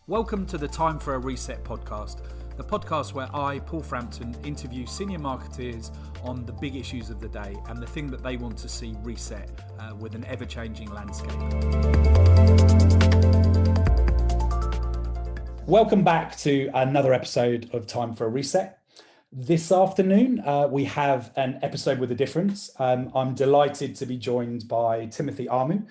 Welcome to the Time for a Reset podcast, the podcast where I, Paul Frampton, interview senior marketers on the big issues of the day and the thing that they want to see reset with an ever-changing landscape. Welcome back to another episode of Time for a Reset. This afternoon, we have an episode with a difference. I'm delighted to be joined by Timothy Armu,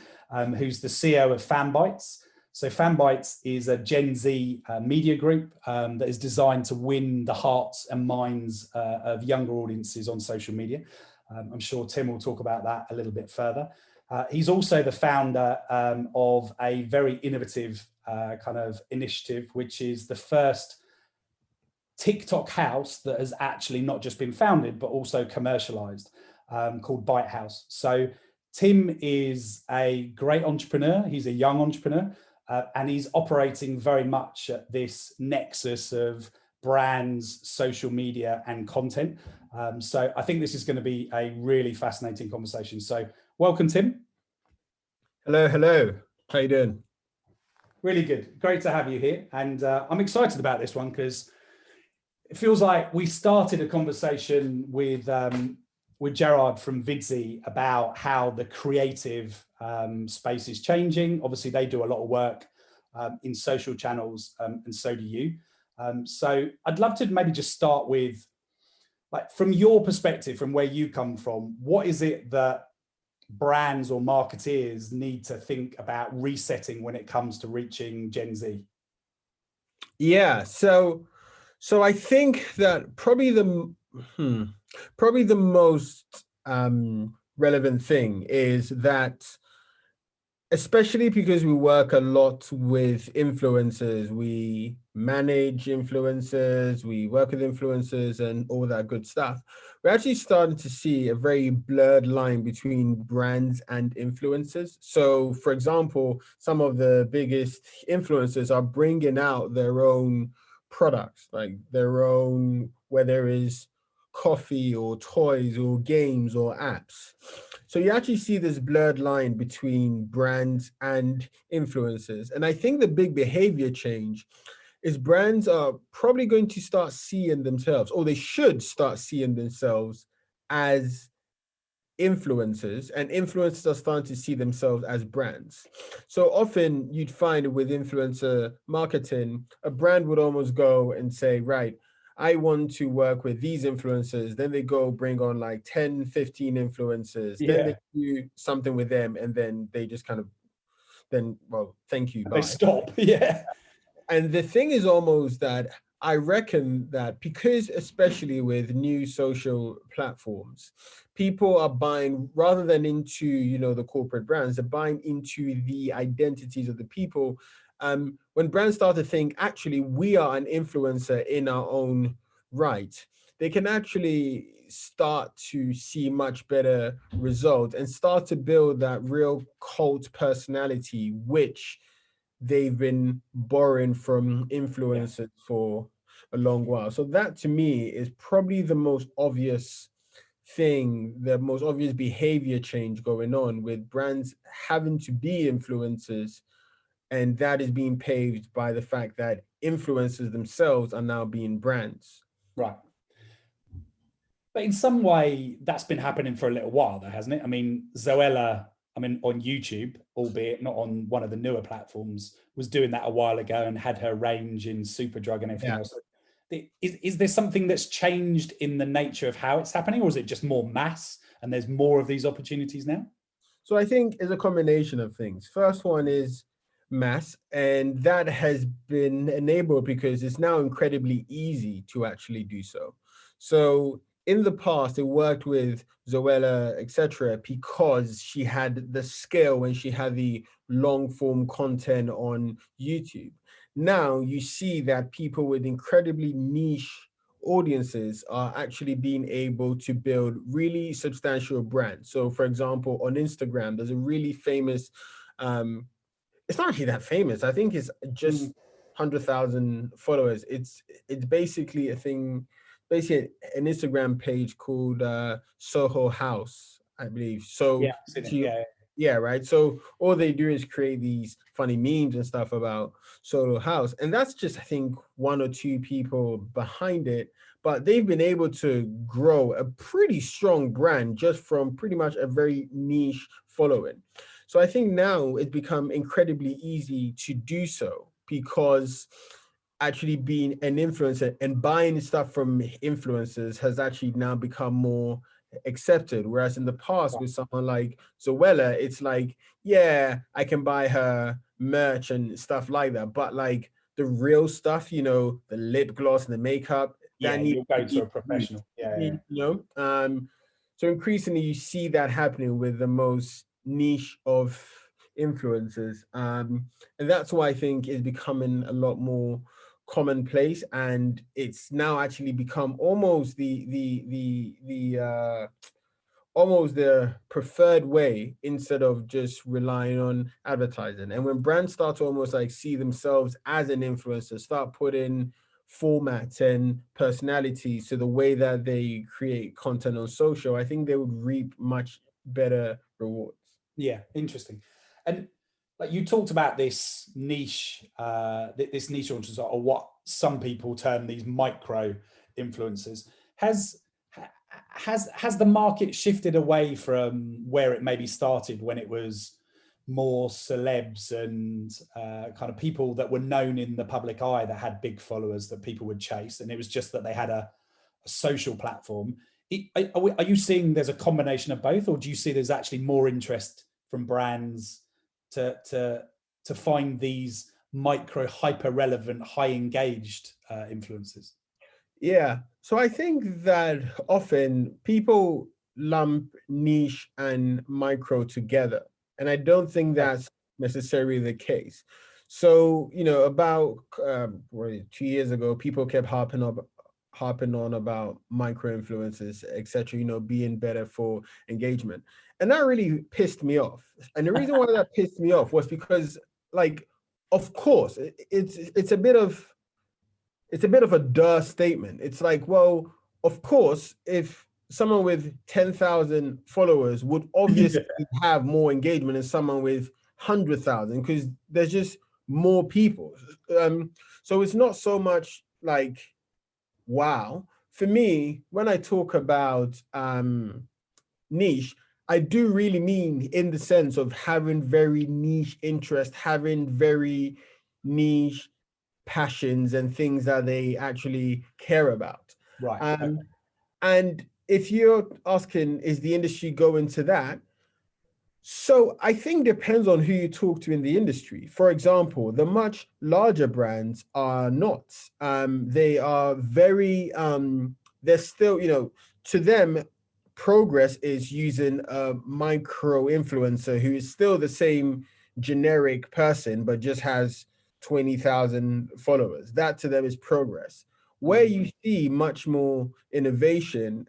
who's the CEO of Fanbytes. So Fanbytes is a Gen Z media group that is designed to win the hearts and minds of younger audiences on social media. I'm sure Tim will talk about that a little bit further. He's also the founder of a very innovative kind of initiative, which is the first TikTok house that has actually not just been founded, but also commercialized, called Byte House. So Tim is a great entrepreneur. He's a young entrepreneur. And he's operating very much at this nexus of brands, social media, and content. So I think this is going to be a really fascinating conversation. So welcome, Tim. Hello. How you doing? Really good. Great to have you here. And I'm excited about this one because it feels like we started a conversation with Gerard from Vidsy about how the creative space is changing. Obviously, they do a lot of work in social channels, and so do you. So I'd love to maybe just start with, like, from your perspective, from where you come from, what is it that brands or marketeers need to think about resetting when it comes to reaching Gen Z? Yeah, so I think that probably the most relevant thing is that, especially because we work a lot with influencers, we manage influencers, we work with influencers and all that good stuff. We're actually starting to see a very blurred line between brands and influencers. So, for example, some of the biggest influencers are bringing out their own products, like their own, whether it's coffee or toys or games or apps. So you actually see this blurred line between brands and influencers. And I think the big behavior change is brands are probably going to start seeing themselves, or they should start seeing themselves as influencers, and influencers are starting to see themselves as brands. So often you'd find with influencer marketing, a brand would almost go and say, right, I want to work with these influencers. Then they go bring on like 10, 15 influencers. Yeah. Then they do something with them. And then they just kind of, well, thank you, bye. They stop, yeah. And the thing is almost that I reckon that because, especially with new social platforms, people are buying rather than into, the corporate brands, they're buying into the identities of the people. When brands start to think, actually, we are an influencer in our own right, they can actually start to see much better results and start to build that real cult personality, which they've been borrowing from influencers for a long while. So that to me is probably the most obvious thing, the most obvious behavior change going on with brands having to be influencers. And that is being paved by the fact that influencers themselves are now being brands. Right. But in some way, that's been happening for a little while, though, hasn't it? I mean, Zoella, on YouTube, albeit not on one of the newer platforms, was doing that a while ago and had her range in Superdrug and everything else. Is there something that's changed in the nature of how it's happening, or is it just more mass and there's more of these opportunities now? So I think it's a combination of things. First one is mass, and that has been enabled because it's now incredibly easy to actually do so. So in the past, it worked with Zoella, etc., because she had the scale and she had the long form content on YouTube. Now you see that people with incredibly niche audiences are actually being able to build really substantial brands. So for example, on Instagram, there's a really famous, it's not actually that famous. I think it's just 100,000 followers. It's basically a thing, basically an Instagram page called Soho House, I believe. So Yeah, right. So all they do is create these funny memes and stuff about Solo House. And that's just, I think, one or two people behind it. But they've been able to grow a pretty strong brand just from pretty much a very niche following. So I think now it's become incredibly easy to do so because actually being an influencer and buying stuff from influencers has actually now become more accepted. Whereas in the past, with someone like Zoella, it's like, yeah, I can buy her merch and stuff like that. But like the real stuff, you know, the lip gloss and the makeup, Yeah, that needs you'll go to to be a professional. Yeah, yeah. you know. So increasingly you see that happening with the most niche of influencers. And that's why I think is becoming a lot more commonplace, and it's now actually become almost the almost the preferred way instead of just relying on advertising. And when brands start to almost like see themselves as an influencer, start putting formats and personalities to the way that they create content on social, I think they would reap much better rewards. Yeah, interesting. And like you talked about this niche, this niche audience, or what some people term these micro influencers. Has has the market shifted away from where it maybe started when it was more celebs and kind of people that were known in the public eye that had big followers that people would chase, and it was just that they had a social platform? Are you seeing there's a combination of both, or do you see there's actually more interest from brands to find these micro, hyper relevant, high engaged influencers? Yeah. So I think that often people lump niche and micro together. And I don't think Okay. that's necessarily the case. So, you know, about 2 years ago, people kept harping on about micro influencers, etc., you know, being better for engagement. And that really pissed me off. And the reason why that pissed me off was because, like, of course, it's a bit of a duh statement. It's like, well, of course, if someone with 10,000 followers would Yeah. obviously have more engagement than someone with 100,000 because there's just more people. So it's not so much like, wow. For me, when I talk about niche, I do really mean in the sense of having very niche interest, having very niche passions and things that they actually care about. Right. Okay. And if you're asking, is the industry going to that? So I think depends on who you talk to in the industry. For example, the much larger brands are not. They are very. They're still, you know, to them, progress is using a micro influencer who is still the same generic person but just has 20,000 followers. That to them is progress. Where you see much more innovation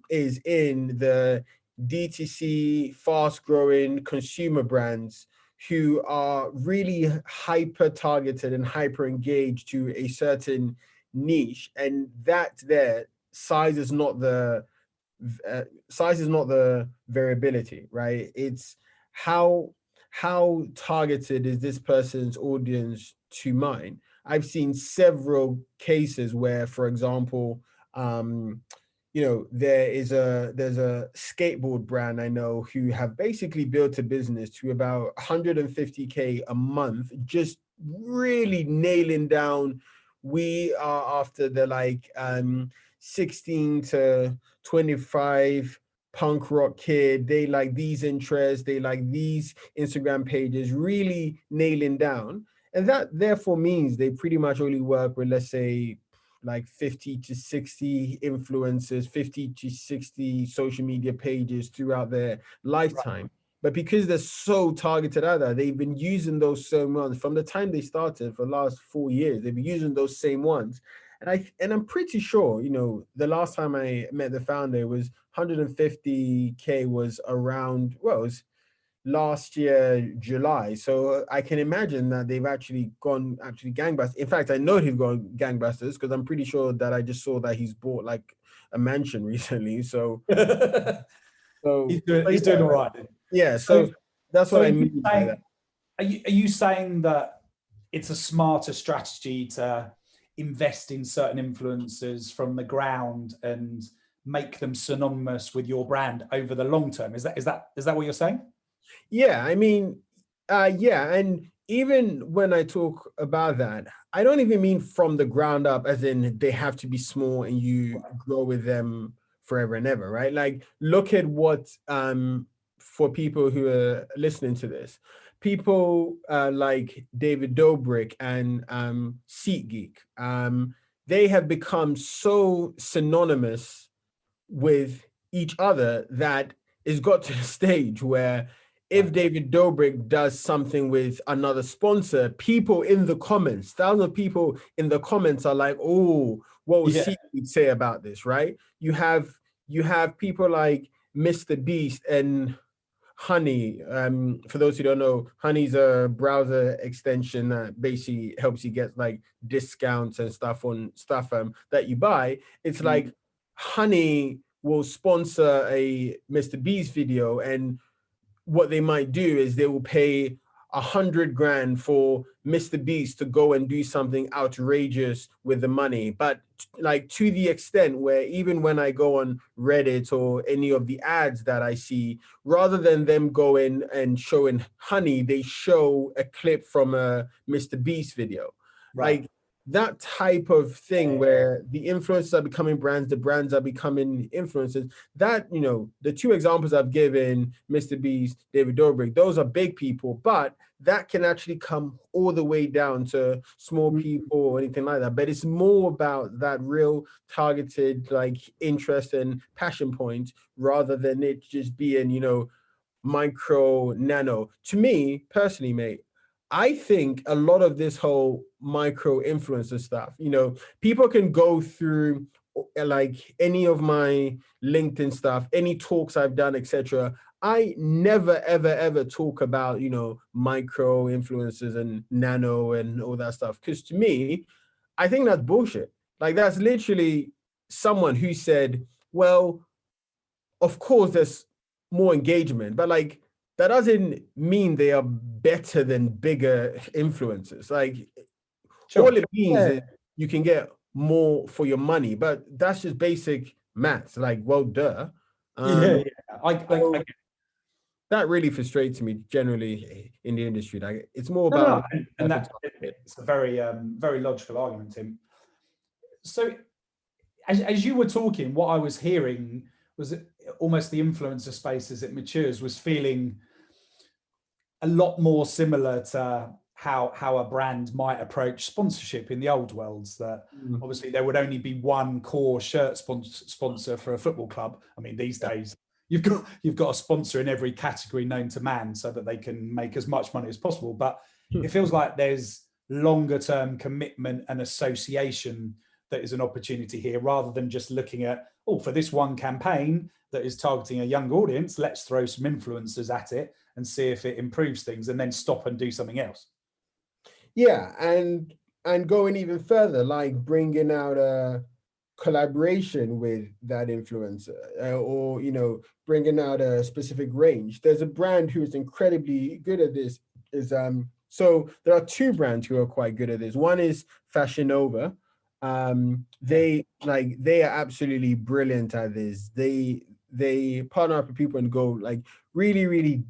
is in the DTC, fast growing consumer brands who are really hyper targeted and hyper engaged to a certain niche. And that there, size is not the variability, right? It's how targeted is this person's audience to mine. I've seen several cases where, for example, you know, there's a skateboard brand I know who have basically built a business to about 150K a month, just really nailing down. We are after the like 16 to 25 punk rock kid. They like these interests, they like these Instagram pages, really nailing down. And that therefore means they pretty much only work with, let's say, like 50 to 60 influencers, 50 to 60 social media pages throughout their lifetime. But because they're so targeted at that, they've been using those same ones from the time they started for the last 4 years. They've been using those same ones. And I'm pretty sure, you know, the last time I met the founder was 150K was around, well, it was last year July. So I can imagine that they've actually gone gangbusters. In fact, I know he's gone gangbusters because I'm pretty sure that I just saw that he's bought like a mansion recently. So He's so doing, so he's doing yeah, all right. yeah. So So That's So what I mean by that. are you saying that it's a smarter strategy to invest in certain influencers from the ground and make them synonymous with your brand over the long term? Is that what you're saying? Yeah, I mean, yeah, and even when I talk about that, I don't even mean from the ground up, as in they have to be small and you grow with them forever and ever, right? Like, look at what for people who are listening to this, people like David Dobrik and SeatGeek, they have become so synonymous with each other that it's got to the stage where if David Dobrik does something with another sponsor, people in the comments, thousands of people in the comments are like, "Oh, what would Yeah. Seek say about this?" Right? You have people like Mr. Beast and Honey. For those who don't know, Honey's a browser extension that basically helps you get like discounts and stuff on stuff that you buy. It's like Honey will sponsor a Mr. Beast video, and what they might do is they will pay 100 grand for Mr. Beast to go and do something outrageous with the money. But like, to the extent where even when I go on Reddit or any of the ads that I see, rather than them going and showing Honey, they show a clip from a Mr. Beast video. Right. Like, that type of thing where the influencers are becoming brands, the brands are becoming influencers. That, the two examples I've given, Mr. Beast, David Dobrik, those are big people, but that can actually come all the way down to small people or anything like that. But it's more about that real targeted like interest and passion point, rather than it just being, micro nano. To me personally, mate, I think a lot of this whole micro influencer stuff, people can go through like any of my LinkedIn stuff, any talks I've done, etc. I never, ever, ever talk about, micro influencers and nano and all that stuff. Because to me, I think that's bullshit. Like, that's literally someone who said, well, of course, there's more engagement, but like, that doesn't mean they are better than bigger influencers. Like, Sure. all it means is you can get more for your money, but that's just basic maths. Like, well, duh. Yeah. So that really frustrates me generally in the industry. Like, it's more No, no, about and that it's a very, very logical argument, Tim. So, as you were talking, what I was hearing was almost the influencer space as it matures was feeling a lot more similar to how a brand might approach sponsorship in the old worlds. That obviously there would only be one core shirt sponsor for a football club. I mean, these days you've got a sponsor in every category known to man, so that they can make as much money as possible. But it feels like there's longer term commitment and association that is an opportunity here, rather than just looking at, oh, for this one campaign that is targeting a young audience, let's throw some influencers at it and see if it improves things, and then stop and do something else. Yeah, and going even further, like bringing out a collaboration with that influencer, or bringing out a specific range. There's a brand who is incredibly good at this. So there are two brands who are quite good at this. One is Fashion Nova. They are absolutely brilliant at this. They partner up with people and go like really, really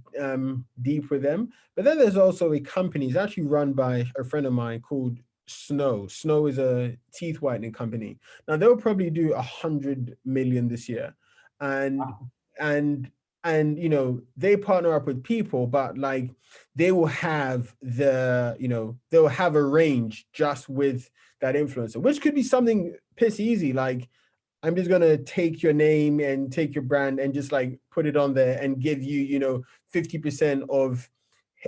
deep with them. But then there's also a company, it's actually run by a friend of mine called Snow. Snow is a teeth whitening company. Now they'll probably do 100 million this year, and Wow. and they partner up with people, but like they will have they'll have a range just with that influencer, which could be something piss easy, like I'm just gonna take your name and take your brand and just like put it on there and give you 50% of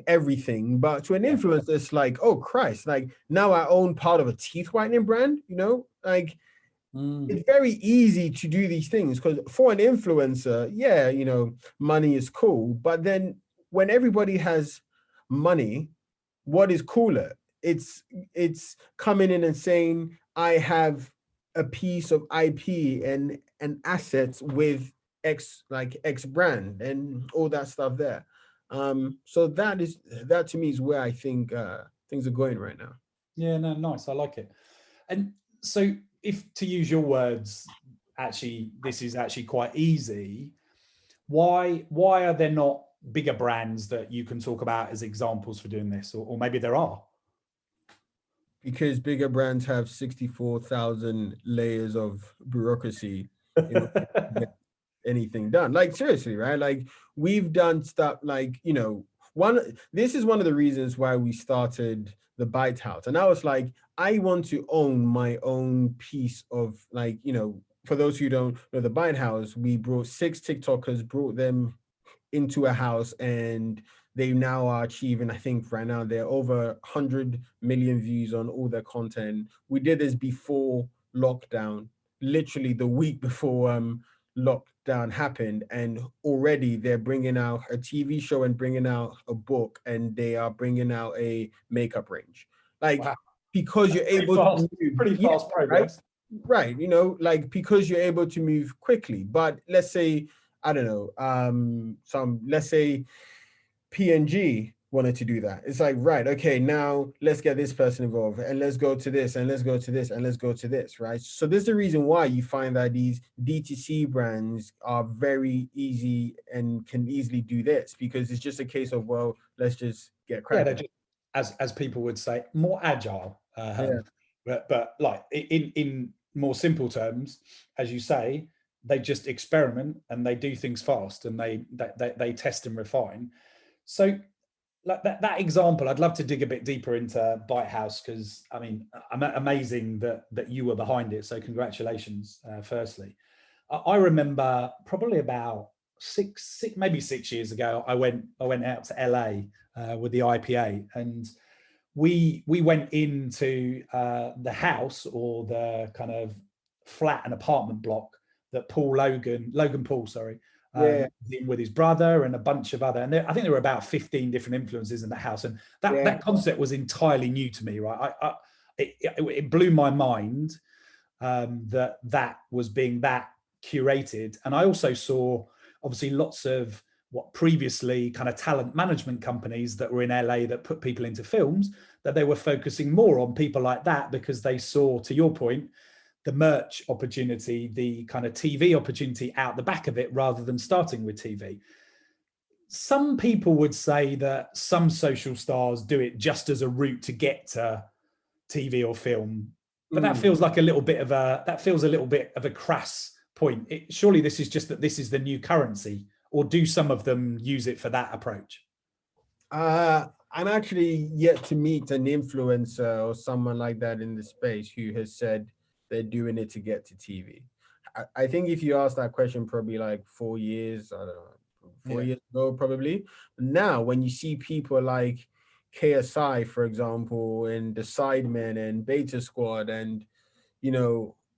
everything. But to an influencer, it's like, oh Christ, like now I own part of a teeth whitening brand, like it's very easy to do these things, because for an influencer, yeah, money is cool. But then when everybody has money, what is cooler? It's coming in and saying, I have a piece of IP and assets with X brand and all that stuff there. So that to me is where I think things are going right now. Yeah, no, nice. I like it. And so, if to use your words, actually, this is actually quite easy. Why are there not bigger brands that you can talk about as examples for doing this, or maybe there are? Because bigger brands have 64,000 layers of bureaucracy in order to get anything done. Like seriously, right? Like we've done stuff like, this is one of the reasons why we started the Byte House. And I was like, I want to own my own piece of like, for those who don't know the Byte House, we brought 6 TikTokers, brought them into a house, and they now are achieving, I think right now they're over 100 million views on all their content. We did this before lockdown, literally the week before lockdown happened, and already they're bringing out a TV show and bringing out a book, and they are bringing out a makeup range. Like, Wow, because you're able to move, pretty fast right? progress. Right, like because you're able to move quickly. But let's say, I don't know, let's say P&G wanted to do that. It's like, right, okay, now let's get this person involved, and let's go to this, and let's go to this, and let's go to this, right? So this is the reason why you find that these DTC brands are very easy and can easily do this, because it's just a case of, well, let's just get Yeah, they're cracking. just, as people would say, more agile. Yeah. But like in more simple terms, as you say, they just experiment and they do things fast, and they test and refine. So like that example, I'd love to dig a bit deeper into Byte House, because I mean, amazing that you were behind it. So congratulations, firstly. I remember probably about maybe 6 years ago, I went out to LA with the IPA, and we went into the house, or the kind of flat and apartment block that Logan Paul, sorry, Yeah. with his brother and a bunch of other, and I think there were about 15 different influences in the house, and that concept was entirely new to me, right? It blew my mind that was being that curated. And I also saw obviously lots of what previously kind of talent management companies that were in LA that put people into films, that they were focusing more on people like that, because they saw, to your point, the merch opportunity, the kind of TV opportunity out the back of it, rather than starting with TV. Some people would say that some social stars do it just as a route to get to TV or film, but that feels like a little bit of a crass point. Surely this is just that this is the new currency, or do some of them use it for that approach? I'm actually yet to meet an influencer or someone like that in the space who has said they're doing it to get to TV. I think if you ask that question probably like 4 years, I don't know, 4 years ago, probably. Now, when you see people like KSI, for example, and the Sidemen and Beta Squad, and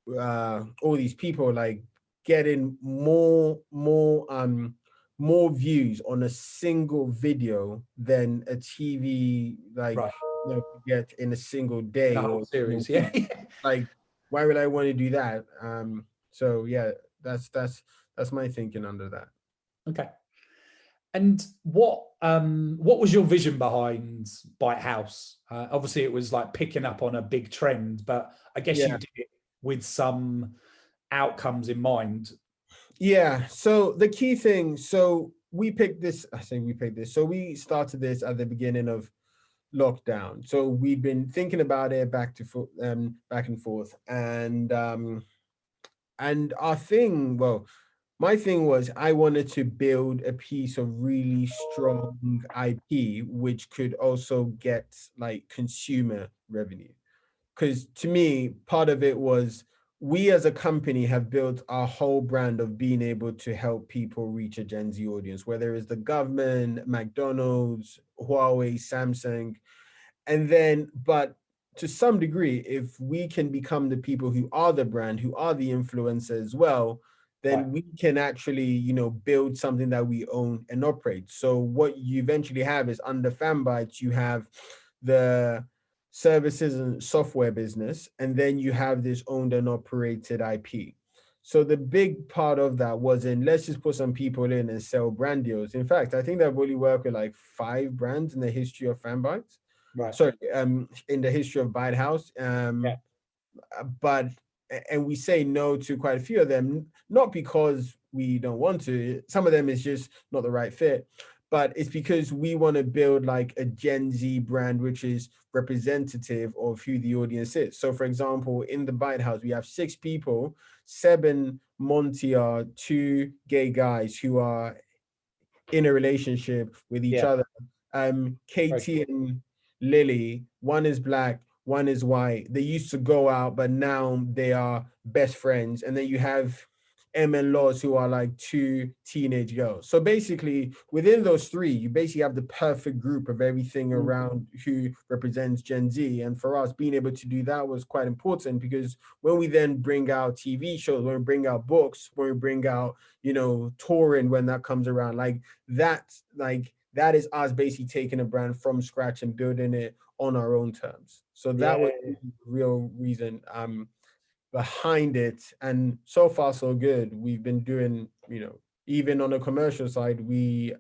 all these people like getting more views on a single video than a TV like Right. get in a single day or series. Yeah. Like, why would I want to do that? So yeah, that's my thinking under that. Okay. And what was your vision behind Byte House? Obviously, it was like picking up on a big trend, but I guess you did it with some outcomes in mind. Yeah. So the key thing, so we picked this. I think we picked this. So we started this at the beginning of lockdown. So we've been thinking about it back and forth, and our thing. Well, my thing was I wanted to build a piece of really strong IP, which could also get like consumer revenue. Because to me, part of it was we as a company have built our whole brand of being able to help people reach a Gen Z audience, whether it's the government, McDonald's, Huawei, Samsung. And then, but to some degree, if we can become the people who are the brand, who are the influencer as well, then we can actually, build something that we own and operate. So what you eventually have is under Fanbytes, you have the services and software business, and then you have this owned and operated IP. So the big part of that wasn't let's just put some people in and sell brand deals. In fact, I think they've only worked with like 5 brands in the history of Fanbytes. Right. Sorry, in the history of Byte House. Yeah. But and we say no to quite a few of them, not because we don't want to. Some of them is just not the right fit, but it's because we want to build like a Gen Z brand which is representative of who the audience is. So for example, in the Byte House, we have 6 people. Seb and Monty are 2 gay guys who are in a relationship with each Yeah. other. Very Katie cool. and Lily, one is black, one is white. They used to go out, but now they are best friends. And then you have Em and Laws, who are like 2 teenage girls. So basically, within those 3, you basically have the perfect group of everything Mm. around who represents Gen Z. And for us, being able to do that was quite important, because when we then bring out TV shows, when we bring out books, when we bring out, you know, touring, when that comes around, like that is us basically taking a brand from scratch and building it on our own terms. So that was Yeah. the real reason behind it. And so far so good. We've been doing, you know, even on the commercial side, we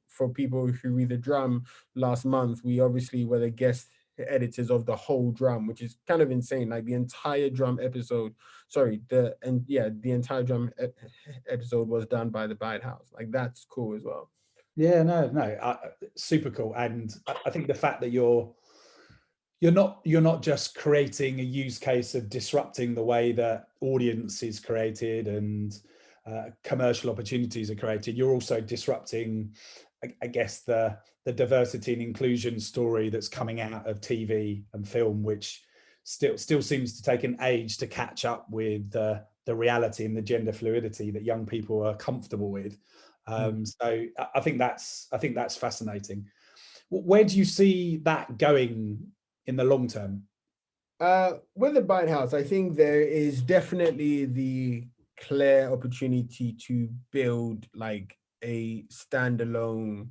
for people who read the drum last month, we obviously were the guest editors of the whole drum, which is kind of insane. Like the entire drum episode, the entire drum episode was done by the Byte House. Like that's cool as well. Yeah, no, super cool. And I think the fact that you're not just creating a use case of disrupting the way that audience is created and commercial opportunities are created. You're also disrupting, I guess, the diversity and inclusion story that's coming out of TV and film, which still seems to take an age to catch up with the reality and the gender fluidity that young people are comfortable with. So I think that's fascinating. Where do you see that going in the long term? With the Byte House, I think there is definitely the clear opportunity to build like a standalone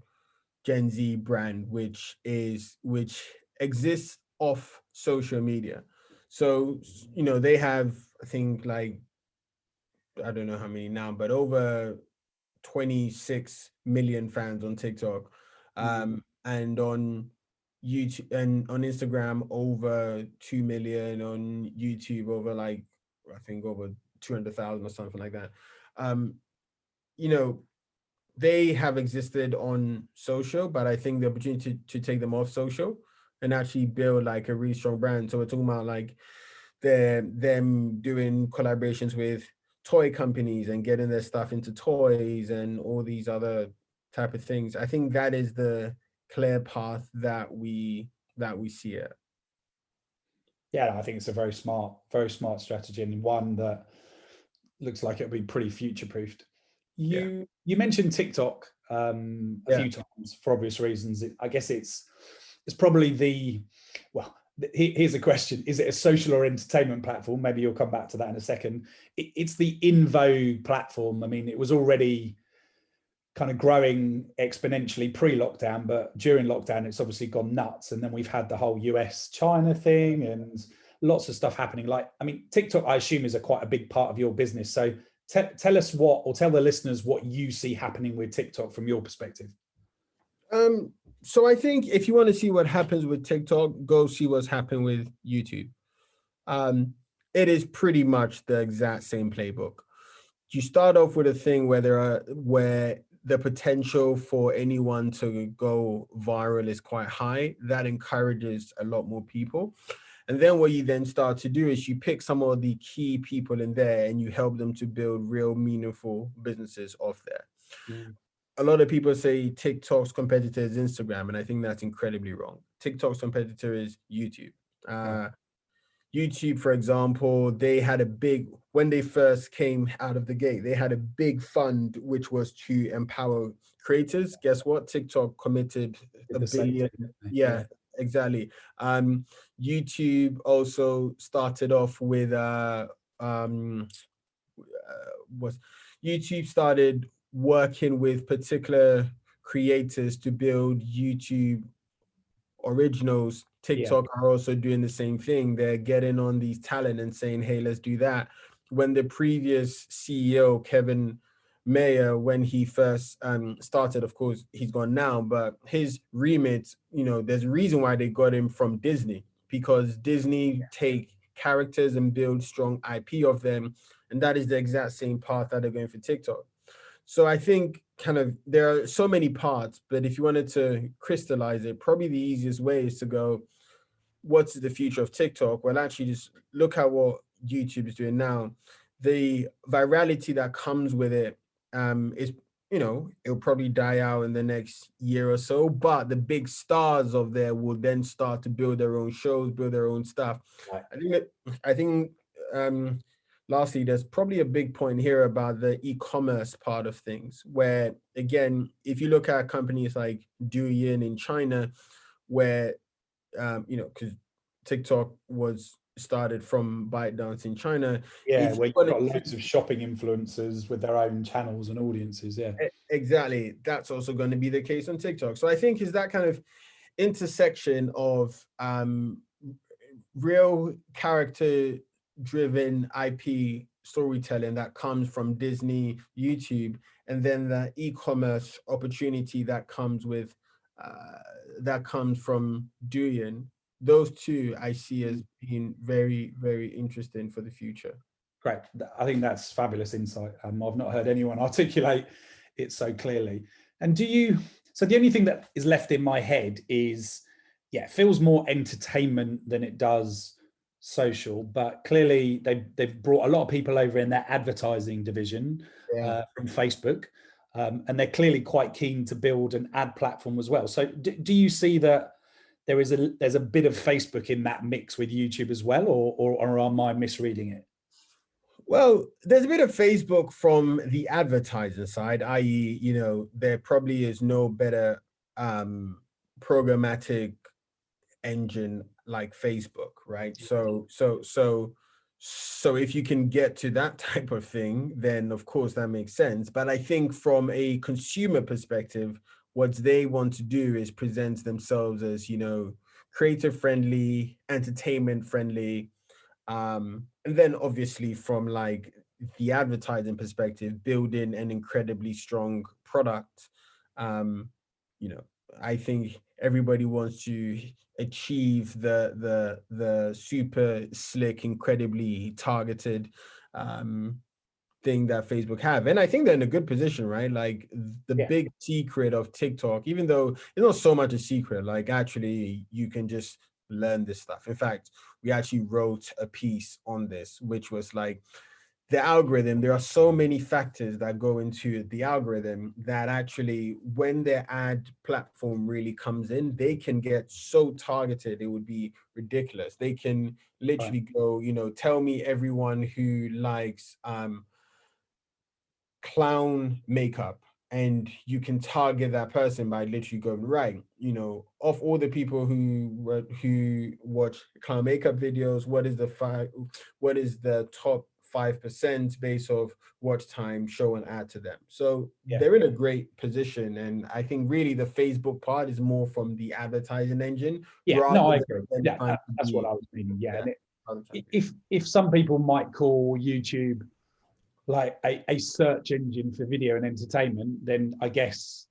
Gen Z brand, which exists off social media. So, you know, they have, I think, like, I don't know how many now, but over 26 million fans on TikTok. And on YouTube and on Instagram, over 2 million, on YouTube, over like, I think over 200,000 or something like that. You know, they have existed on social, but I think the opportunity to take them off social and actually build like a really strong brand. So we're talking about like them doing collaborations with toy companies and getting their stuff into toys and all these other type of things. I think that is the clear path that we see it. Yeah, I think it's a very smart strategy, and one that looks like it'll be pretty future proofed. Yeah. You mentioned TikTok a Yeah. few times for obvious reasons. I guess it's probably here's a question: is it a social or entertainment platform? Maybe you'll come back to that in a second. It's the in vogue platform. I mean, it was already kind of growing exponentially pre-lockdown, but during lockdown, it's obviously gone nuts. And then we've had the whole US-China thing and lots of stuff happening. Like, I mean, TikTok, I assume, is quite a big part of your business. So tell us tell the listeners what you see happening with TikTok from your perspective. So I think if you want to see what happens with TikTok, go see what's happened with YouTube. It is pretty much the exact same playbook. You start off with a thing where the potential for anyone to go viral is quite high. That encourages a lot more people. And then what you then start to do is you pick some of the key people in there and you help them to build real meaningful businesses off there. A lot of people say TikTok's competitor is Instagram, and I think that's incredibly wrong. TikTok's competitor is YouTube. YouTube, for example, they had when they first came out of the gate, they had a big fund, which was to empower creators. Guess what? TikTok committed $1 billion. Yeah, exactly. YouTube also started off with YouTube started working with particular creators to build YouTube originals. TikTok are also doing the same thing. They're getting on these talent and saying, hey, let's do that. when the previous CEO, Kevin Mayer, when he first started, of course, he's gone now, but his remit, there's a reason why they got him from Disney, because Disney take characters and build strong IP of them. And that is the exact same path that they're going for TikTok. So I think kind of there are so many parts, but if you wanted to crystallize it, probably the easiest way is to go, what's the future of TikTok? Well, actually just look at what YouTube is doing now. The virality that comes with it is, it'll probably die out in the next year or so, but the big stars of there will then start to build their own shows, build their own stuff. Right. I think lastly, there's probably a big point here about the e-commerce part of things, where again, if you look at companies like Douyin in China, where because TikTok was started from ByteDance in China. Yeah, where you've got loads of shopping influencers with their own channels and audiences. Yeah, exactly. That's also going to be the case on TikTok. So I think is that kind of intersection of real character-driven IP storytelling that comes from Disney, YouTube, and then the e-commerce opportunity that comes with from Douyin. Those two I see as being very, very interesting for the future. Great. I think that's fabulous insight. I've not heard anyone articulate it so clearly. And so the only thing that is left in my head is, it feels more entertainment than it does social, but clearly they've brought a lot of people over in their advertising division from Facebook. And they're clearly quite keen to build an ad platform as well. So do you see that there's a bit of Facebook in that mix with YouTube as well, or am I misreading it? Well, there's a bit of Facebook from the advertiser side, i.e., there probably is no better programmatic engine like Facebook, right? So if you can get to that type of thing, then of course that makes sense. But I think from a consumer perspective, what they want to do is present themselves as, creative friendly, entertainment friendly. And then obviously from like the advertising perspective, building an incredibly strong product. I think everybody wants to achieve the super slick, incredibly targeted thing that Facebook have. And I think they're in a good position, right? Like the big secret of TikTok, even though it's not so much a secret, like actually you can just learn this stuff. In fact, we actually wrote a piece on this, which was like the algorithm. There are so many factors that go into the algorithm that actually when their ad platform really comes in, they can get so targeted, it would be ridiculous. They can literally go, tell me everyone who likes clown makeup, and you can target that person by literally going, right, of all the people who watch clown makeup videos, what is the top 5% base of watch time, show an ad to them. So they're in a great position. And I think really the Facebook part is more from the advertising engine. I agree. That's what I was meaning. If some people might call YouTube like a search engine for video and entertainment, then I guess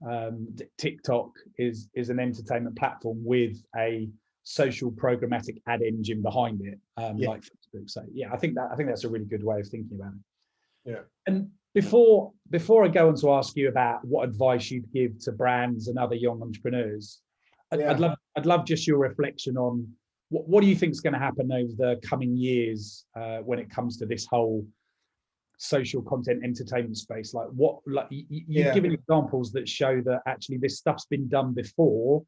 TikTok is an entertainment platform with a social programmatic ad engine behind it, like Facebook. So I think that's a really good way of thinking about it. Yeah. And before I go on to ask you about what advice you'd give to brands and other young entrepreneurs, I'd love just your reflection on what do you think is going to happen over the coming years when it comes to this whole social content entertainment space. You've given examples that show that actually this stuff's been done before.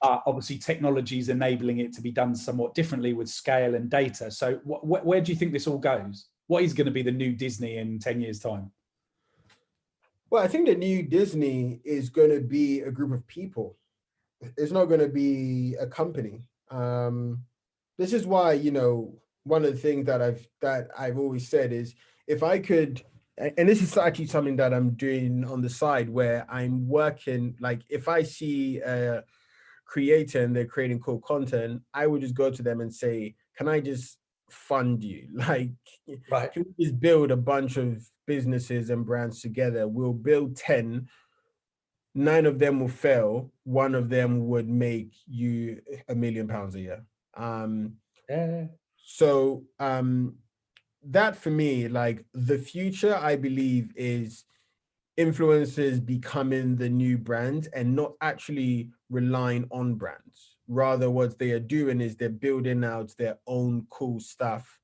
Obviously technology is enabling it to be done somewhat differently with scale and data. So where do you think this all goes? What is going to be the new Disney in 10 years time? Well, I think the new Disney is going to be a group of people. It's not going to be a company. This is why, one of the things that I've always said is, if I could, and this is actually something that I'm doing on the side, where I'm working, like if I see a creator and they're creating cool content, I would just go to them and say, can I just fund you. Like, Right. can we just build a bunch of businesses and brands together? We'll build 10, 9 of them will fail, 1 of them would make you £1 million a year. Yeah. So that for me, like the future, I believe, is influencers becoming the new brand and not actually relying on brands. Rather, what they are doing is they're building out their own cool stuff,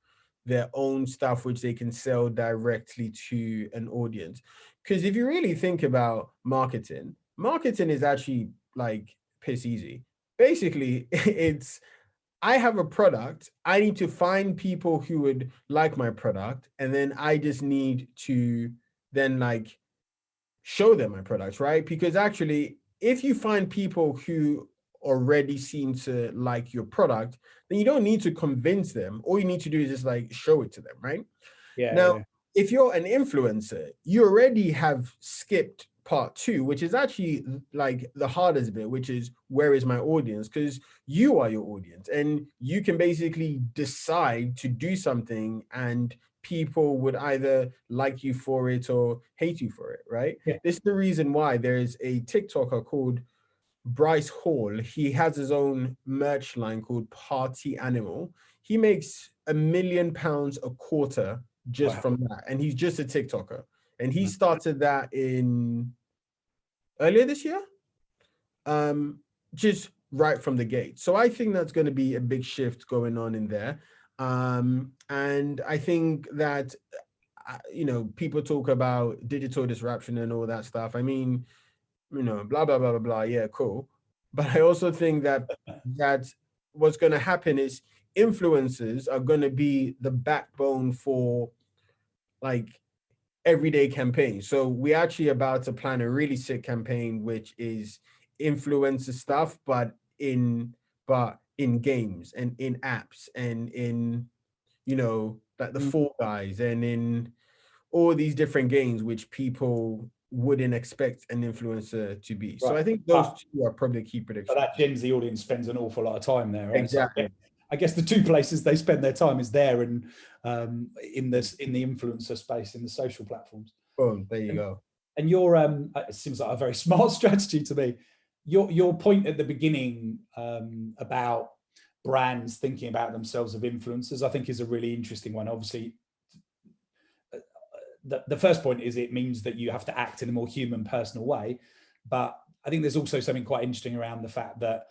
their own stuff which they can sell directly to an audience. Because if you really think about marketing, marketing is actually like piss easy. Basically, it's I have a product. I need to find people who would like my product, and then I just need to then like show them my products, right? Because actually, if you find people who already seem to like your product, then you don't need to convince them. All you need to do is just like show it to them, right? Now, Yeah. if you're an influencer, you already have skipped part 2, which is actually like the hardest bit, which is where is my audience? Because you are your audience and you can basically decide to do something and people would either like you for it or hate you for it, right? Yeah. This is the reason why there's a TikToker called Bryce Hall. He has his own merch line called Party Animal. He makes £1 million a quarter just Wow. from that. And he's just a TikToker. And he started that in earlier this year, just right from the gate. So I think that's going to be a big shift going on in there. And I think that, people talk about digital disruption and all that stuff. I mean, blah, blah, blah, blah, blah. Yeah, cool. But I also think that what's going to happen is influencers are going to be the backbone for like everyday campaigns. So we're actually about to plan a really sick campaign, which is influencer stuff, but in games and in apps and in, like the Fall Guys and in all these different games which people wouldn't expect an influencer to be. So I think those two are probably key predictions. But that Gen Z audience spends an awful lot of time there, right? Exactly. So I guess the 2 places they spend their time is there and in the influencer space, in the social platforms. Boom, there you go. And your it seems like a very smart strategy to me. Your point at the beginning about brands thinking about themselves as influencers, I think is a really interesting one. Obviously, the first point is it means that you have to act in a more human, personal way. But I think there's also something quite interesting around the fact that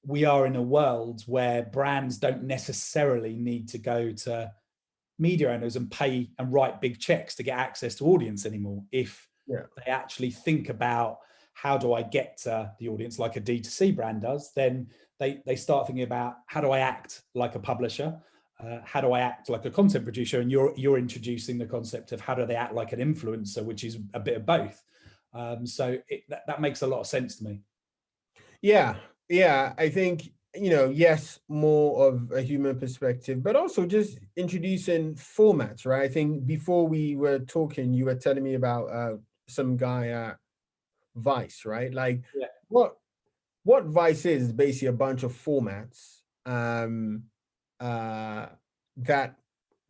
we are in a world where brands don't necessarily need to go to media owners and pay and write big checks to get access to audience anymore. If they actually think about how do I get to the audience like a D2C brand does, then they start thinking about how do I act like a publisher? How do I act like a content producer? And you're introducing the concept of how do they act like an influencer, which is a bit of both. So that makes a lot of sense to me. Yeah, I think, yes, more of a human perspective, but also just introducing formats, right? I think before we were talking, you were telling me about some guy at Vice, right? Like what Vice is basically a bunch of formats that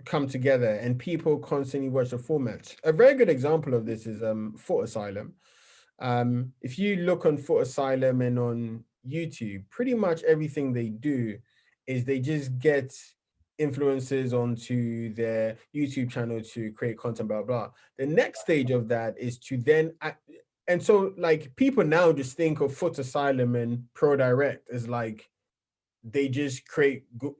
come together and people constantly watch the formats. A very good example of this is Foot Asylum. If you look on Foot Asylum and on YouTube, pretty much everything they do is they just get influencers onto their YouTube channel to create content, blah, blah. The next stage of that is to then and so like people now just think of Foot Asylum and Pro Direct as like they just create good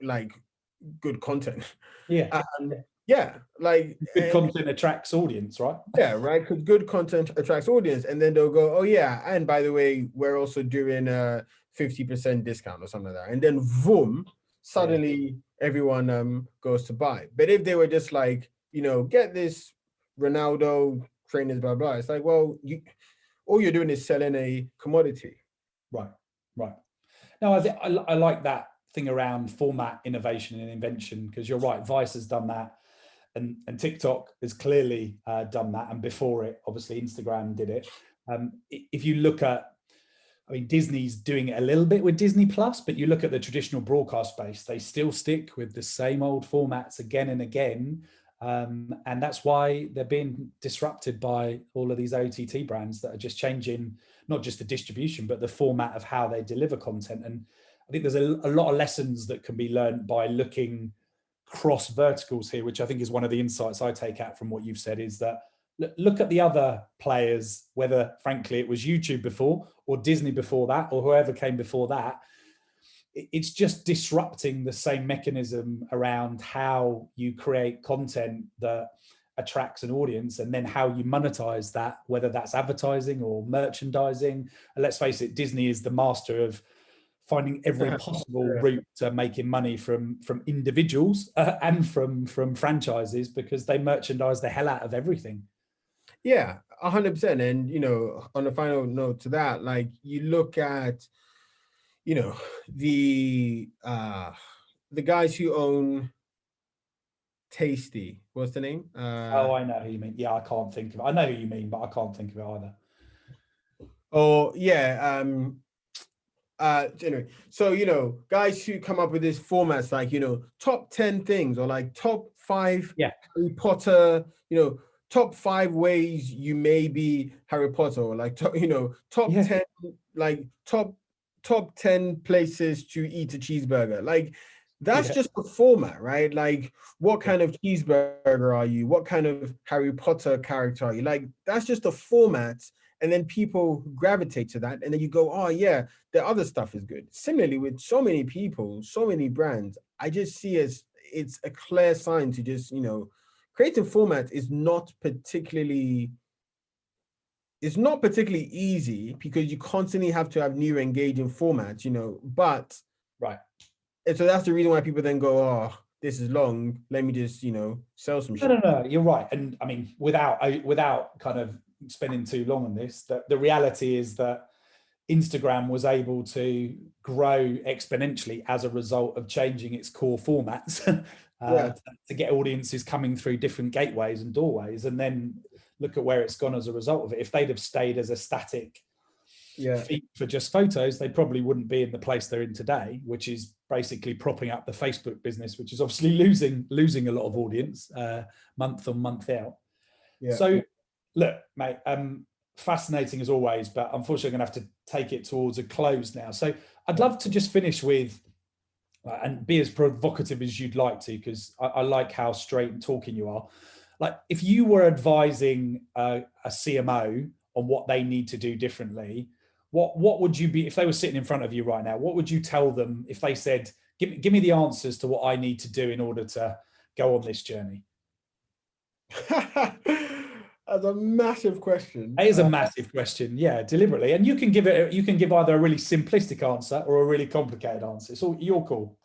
content. Like good content attracts audience, right? Yeah, right. Because good content attracts audience, and then they'll go, "Oh yeah, and by the way, we're also doing a 50% discount or something like that." And then, boom, suddenly everyone goes to buy. But if they were just like, get this Ronaldo trainers, blah blah, it's like, well, all you're doing is selling a commodity. Right. No, I think I like that thing around format innovation and invention, because you're right, Vice has done that and TikTok has clearly done that, and before it obviously Instagram did it. If you look at I mean, Disney's doing it a little bit with Disney Plus, but you look at the traditional broadcast space, they still stick with the same old formats again and again. And that's why they're being disrupted by all of these OTT brands that are just changing, not just the distribution, but the format of how they deliver content. And I think there's a lot of lessons that can be learned by looking cross verticals here, which I think is one of the insights I take out from what you've said, is that look at the other players, whether frankly it was YouTube before or Disney before that or whoever came before that. It's just disrupting the same mechanism around how you create content that attracts an audience, and then how you monetize that, whether that's advertising or merchandising. And let's face it, Disney is the master of finding every possible route to making money from individuals and from franchises, because they merchandise the hell out of everything. Yeah, 100%. And, you know, on a final note to that, like you look at, you know, the guys who own Tasty, what's the name? Oh, I know who you mean. Yeah, I can't think of it. I know who you mean, but I can't think of it either. Oh, yeah. Anyway, so, you know, guys who come up with these formats, like, you know, top 10 things, or like top 5 Harry Potter, you know, top 5 ways you may be Harry Potter, or like, you know, top 10, like top 10 places to eat a cheeseburger. Like, that's just the format, right? Like, what kind of cheeseburger are you? What kind of Harry Potter character are you? Like, that's just a format. And then people gravitate to that. And then you go, oh yeah, the other stuff is good. Similarly, with so many people, so many brands, I just see as it's a clear sign to just, you know, creating format is not particularly easy, because you constantly have to have new engaging formats, you know, but and so that's the reason why people then go, oh, this is long, let me just, you know, sell some shit. No, you're right. And I mean, without kind of spending too long on this, that the reality is that Instagram was able to grow exponentially as a result of changing its core formats to get audiences coming through different gateways and doorways. And then look at where it's gone as a result of it. If they'd have stayed as a static feed for just photos, they probably wouldn't be in the place they're in today, which is basically propping up the Facebook business, which is obviously losing a lot of audience month on month out. So look, mate, fascinating as always, but unfortunately I'm gonna have to take it towards a close now. So I'd love to just finish with, and be as provocative as you'd like to, because I like how straight and talking you are. Like, if you were advising a CMO on what they need to do differently, what would you be, if they were sitting in front of you right now, what would you tell them if they said, give me the answers to what I need to do in order to go on this journey? That's a massive question. It is a massive question, yeah, deliberately. And you can give either a really simplistic answer or a really complicated answer. It's all your call.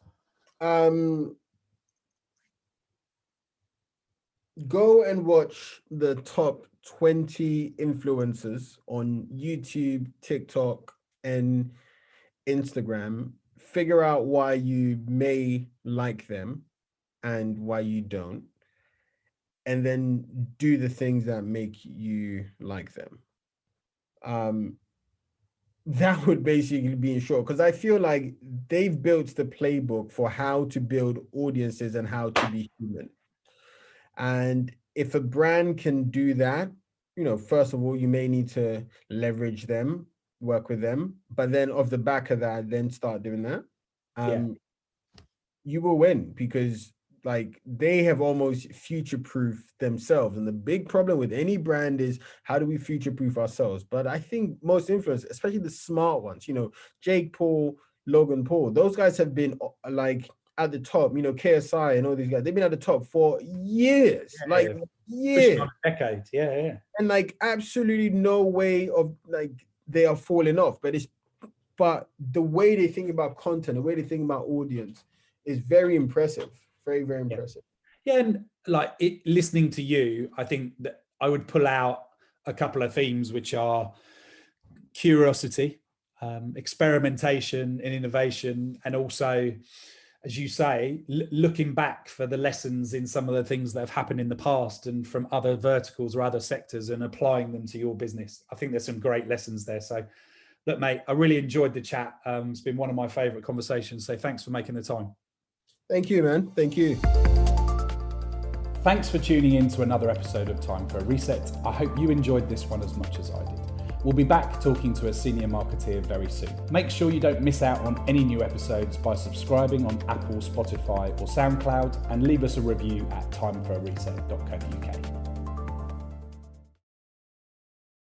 Go and watch the top 20 influencers on YouTube, TikTok, and Instagram. Figure out why you may like them and why you don't, and then do the things that make you like them. That would basically be in short, because I feel like they've built the playbook for how to build audiences and how to be human. And if a brand can do that, you know, first of all, you may need to leverage them, work with them, but then off the back of that, then start doing that. You will win, because like they have almost future-proof themselves. And the big problem with any brand is, how do we future-proof ourselves? But I think most influencers, especially the smart ones, you know, Jake Paul, Logan Paul, those guys have been like at the top, you know, KSI and all these guys, they've been at the top for years, years. Decades, yeah. And like absolutely no way of like they are falling off. But the way they think about content, the way they think about audience is very impressive. Very, very impressive. Yeah, and like listening to you, I think that I would pull out a couple of themes, which are curiosity, experimentation and innovation, and also, as you say, looking back for the lessons in some of the things that have happened in the past and from other verticals or other sectors and applying them to your business. I think there's some great lessons there. So Look, mate, I really enjoyed the chat. It's been one of my favourite conversations. So thanks for making the time. Thank you, man. Thank you. Thanks for tuning in to another episode of Time for a Reset. I hope you enjoyed this one as much as I did. We'll be back talking to a senior marketeer very soon. Make sure you don't miss out on any new episodes by subscribing on Apple, Spotify or SoundCloud, and leave us a review at timeforareset.co.uk.